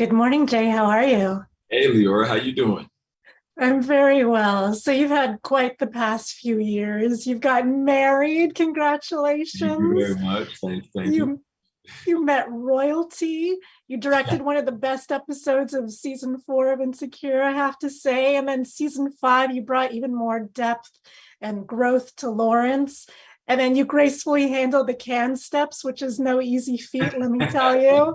Good morning, Jay. How are you? Hey, Leora, how you doing? I'm very well. So you've had quite the past few years. You've gotten married. Thank you Congratulations. very much. Thank you. You you met royalty. You directed one of the best episodes of season 4 of Insecure, I have to say. And then season 5, you brought even more depth and growth to Lawrence. And then you gracefully handled the can steps, which is no easy feat, let me tell you.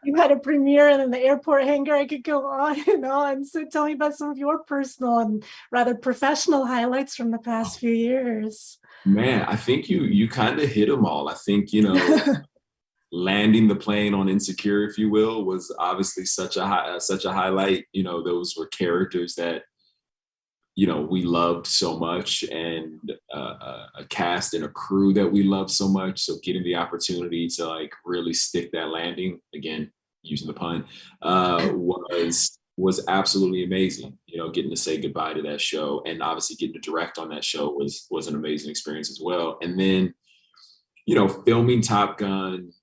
You had a premiere in the airport hangar. I could go on and on. So tell me about some of your personal and rather professional highlights from the past few years. Man, I think you kind of hit them all. I think, landing the plane on Insecure, if you will, was obviously such a highlight. Those were characters that we loved so much, and a cast and a crew that we loved so much. So getting the opportunity to like really stick that landing again, using the pun, was absolutely amazing. Getting to say goodbye to that show, and obviously getting to direct on that show was an amazing experience as well. And then filming Top Gun,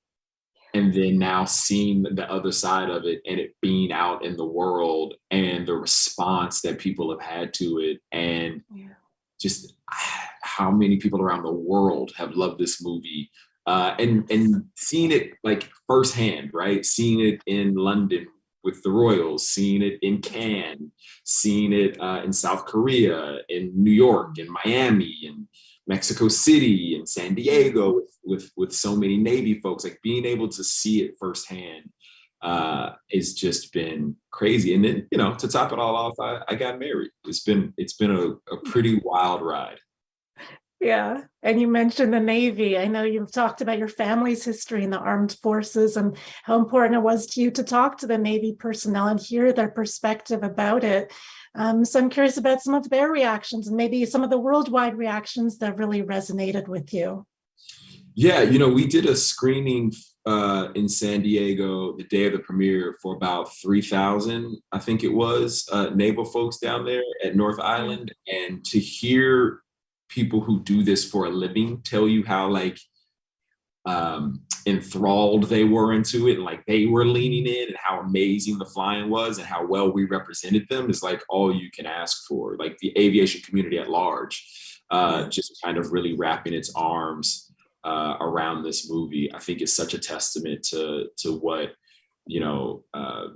and then now seeing the other side of it and it being out in the world and the response that people have had to it, and Yeah. just how many people around the world have loved this movie, and seeing it like firsthand, right? Seeing it in London with the Royals, seeing it in Cannes, seeing it in South Korea, in New York, in Miami, and Mexico City, and San Diego, with so many Navy folks, like being able to see it firsthand it's just been crazy. And then, to top it all off, I got married. It's been a pretty wild ride. Yeah. And you mentioned the Navy. I know you've talked about your family's history in the armed forces and how important it was to you to talk to the Navy personnel and hear their perspective about it. So I'm curious about some of their reactions and maybe some of the worldwide reactions that really resonated with you. Yeah, we did a screening in San Diego the day of the premiere for about 3,000, I think it was, naval folks down there at North Yeah. Island. And to hear people who do this for a living tell you how like enthralled they were into it, and like they were leaning in, and how amazing the flying was and how well we represented them is like all you can ask for. Like the aviation community at large, Yeah. just kind of really wrapping its arms around this movie, I think is such a testament to what you know uh,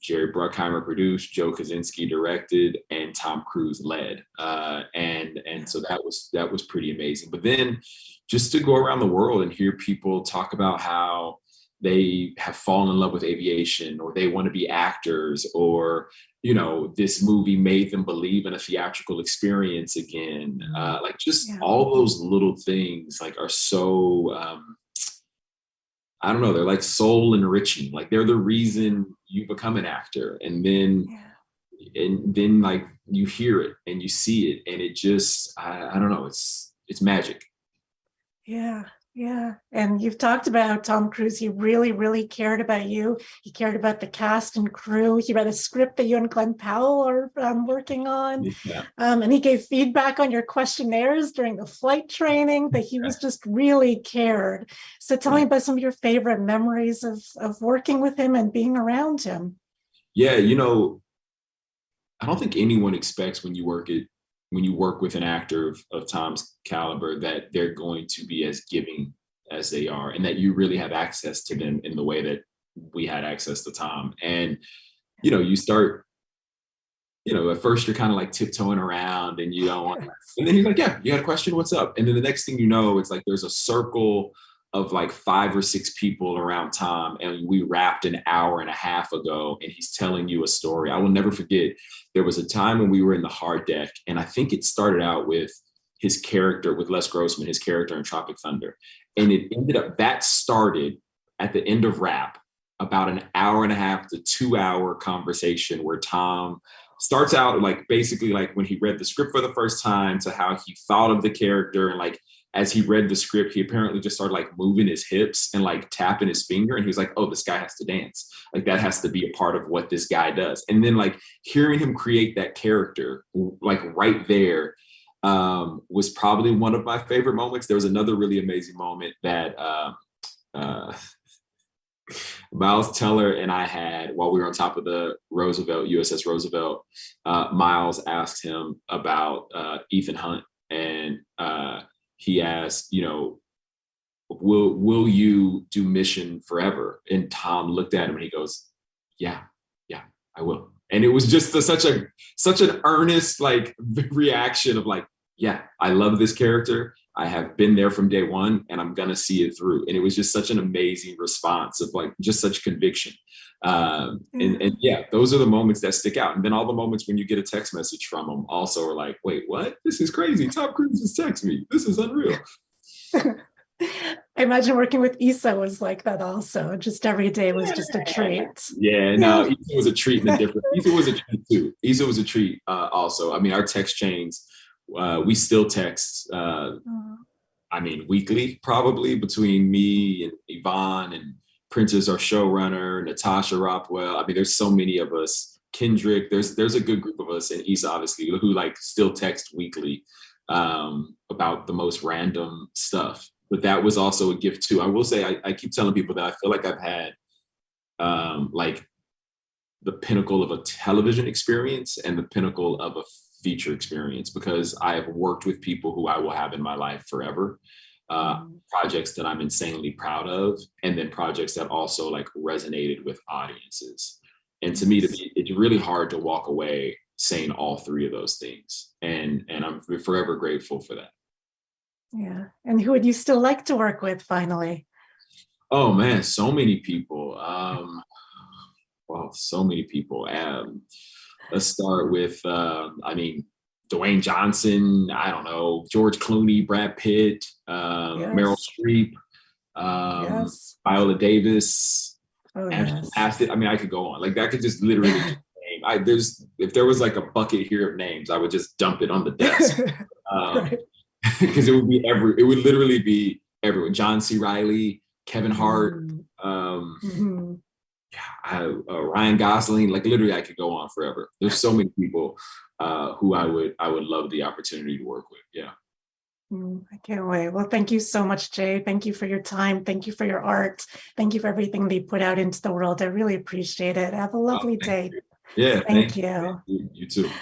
Jerry Bruckheimer produced, Joe Kosinski directed, and Tom Cruise led, and Yeah. so that was pretty amazing. But then just to go around the world and hear people talk about how they have fallen in love with aviation, or they want to be actors, or this movie made them believe in a theatrical experience again, like just Yeah. all those little things like are so I don't know, they're like soul enriching. Like they're the reason you become an actor. Yeah. And then like you hear it and you see it, and it just I don't know, it's magic. Yeah, yeah. And you've talked about how Tom Cruise, he really, really cared about you. He cared about the cast and crew. He read a script that you and Glenn Powell are working on. Yeah. And he gave feedback on your questionnaires during the flight training that he was just really cared. So tell me Yeah. about some of your favorite memories of working with him and being around him. Yeah, I don't think anyone expects when you work with an actor of Tom's caliber that they're going to be as giving as they are, and that you really have access to them in the way that we had access to Tom. And you start, at first you're kind of like tiptoeing around and you don't want, and then he's like, yeah, you got a question? What's up? And then the next thing you know, it's like there's a circle of like 5 or 6 people around Tom, and we wrapped an hour and a half ago, and he's telling you a story. I will never forget. There was a time when we were in the hard deck, and I think it started out with his character, with Les Grossman, his character in Tropic Thunder. And it ended up, that started at the end of wrap, about an hour and a half to 2 hour conversation where Tom starts out like basically like when he read the script for the first time, to how he thought of the character, and like as he read the script, he apparently just started like moving his hips and like tapping his finger. And he was like, oh, this guy has to dance. Like that has to be a part of what this guy does. And then like hearing him create that character, like right there, was probably one of my favorite moments. There was another really amazing moment that uh, Miles Teller and I had, while we were on top of the Roosevelt, USS Roosevelt, Miles asked him about Ethan Hunt, and he asked, will you do mission forever? And Tom looked at him and he goes, yeah, I will. And it was just such an earnest like reaction of like, yeah, I love this character. I have been there from day one and I'm going to see it through. And it was just such an amazing response of like, just such conviction. And yeah, those are the moments that stick out. And then all the moments when you get a text message from them also are like, wait, what? This is crazy. Tom Cruise just texted me. This is unreal. I imagine working with Issa was like that also. Just every day was just a treat. Yeah, no, Issa was a treat in a different. Issa was a treat too. Issa was a treat also. I mean, our text chains, we still text. I mean, weekly probably between me and Yvonne and Princess, our showrunner, Natasha Rothwell. I mean, there's so many of us. Kendrick, there's a good group of us, and Issa obviously, who like still text weekly about the most random stuff. But that was also a gift too. I will say, I keep telling people that I feel like I've had like the pinnacle of a television experience and the pinnacle of a feature experience, because I have worked with people who I will have in my life forever. Projects that I'm insanely proud of, and then projects that also like resonated with audiences. And to me, it's really hard to walk away saying all three of those things. And I'm forever grateful for that. Yeah. And who would you still like to work with finally? Oh man, so many people. Well, so many people. Let's start with, Dwayne Johnson, I don't know, George Clooney, Brad Pitt, Meryl Streep, Viola Davis, Angela Bassett. I mean, I could go on. Like, that could just literally just name. If there was like a bucket here of names, I would just dump it on the desk. Because it would literally be everyone. John C. Reilly, Kevin Hart, Ryan Gosling. Like, literally, I could go on forever. There's so many people who I would love the opportunity to work with. Yeah. I can't wait. Well, thank you so much, Jay. Thank you for your time. Thank you for your art. Thank you for everything that you put out into the world. I really appreciate it. Have a lovely day. Yeah. Thank you. You too.